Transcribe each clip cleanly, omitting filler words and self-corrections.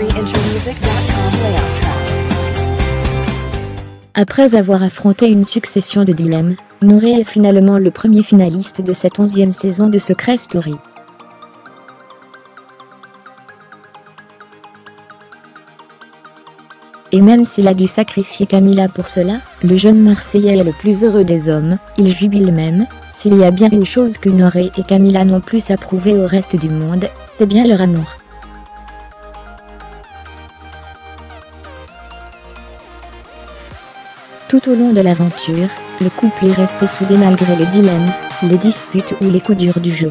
countryintermusic.com layout track. Après avoir affronté une succession de dilemmes, Noré est finalement le premier finaliste de cette 11e saison de Secret Story. Et même s'il a dû sacrifier Camila pour cela, le jeune Marseillais est le plus heureux des hommes, il jubile même. S'il y a bien une chose que Noré et Camila n'ont plus à prouver au reste du monde, c'est bien leur amour. Tout au long de l'aventure, le couple est resté soudé malgré les dilemmes, les disputes ou les coups durs du jeu.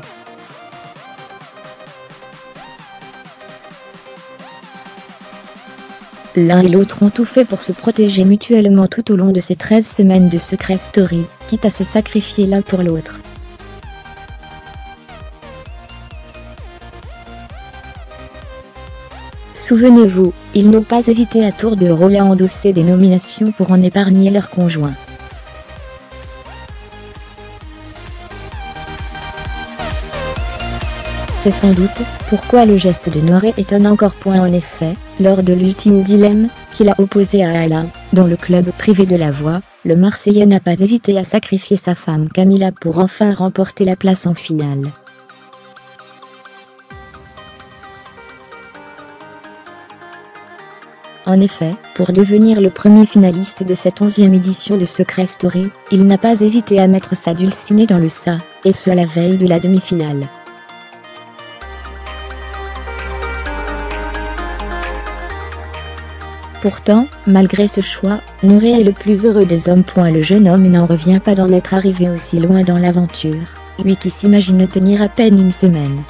L'un et l'autre ont tout fait pour se protéger mutuellement tout au long de ces 13 semaines de Secret Story, quitte à se sacrifier l'un pour l'autre. Souvenez-vous, ils n'ont pas hésité à tour de rôle à endosser des nominations pour en épargner leurs conjoints. C'est sans doute pourquoi le geste de Noré étonne encore point. En effet, lors de l'ultime dilemme, qu'il a opposé à Alain, dans le club privé de la Voix, le Marseillais n'a pas hésité à sacrifier sa femme Camila pour enfin remporter la place en finale. En effet, pour devenir le premier finaliste de cette 11e édition de Secret Story, il n'a pas hésité à mettre sa Dulcinée dans le ça, et ce à la veille de la demi-finale. Pourtant, malgré ce choix, Noré est le plus heureux des hommes. Le jeune homme n'en revient pas d'en être arrivé aussi loin dans l'aventure, lui qui s'imagine tenir à peine une semaine.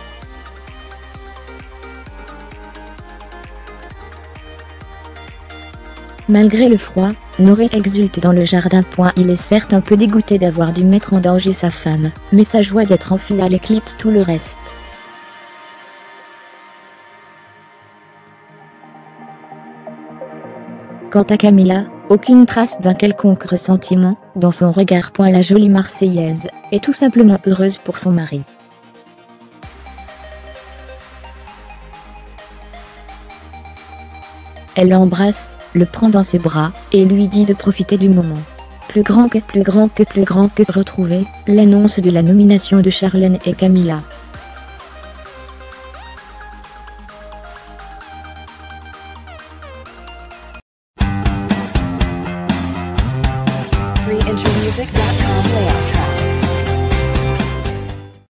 Malgré le froid, Noré exulte dans le jardin. Il est certes un peu dégoûté d'avoir dû mettre en danger sa femme, mais sa joie d'être en finale éclipse tout le reste. Quant à Camila, aucune trace d'un quelconque ressentiment dans son regard. La jolie Marseillaise est tout simplement heureuse pour son mari. Elle l'embrasse, le prend dans ses bras, et lui dit de profiter du moment. Plus grand que retrouver l'annonce de la nomination de Charlène et Camila.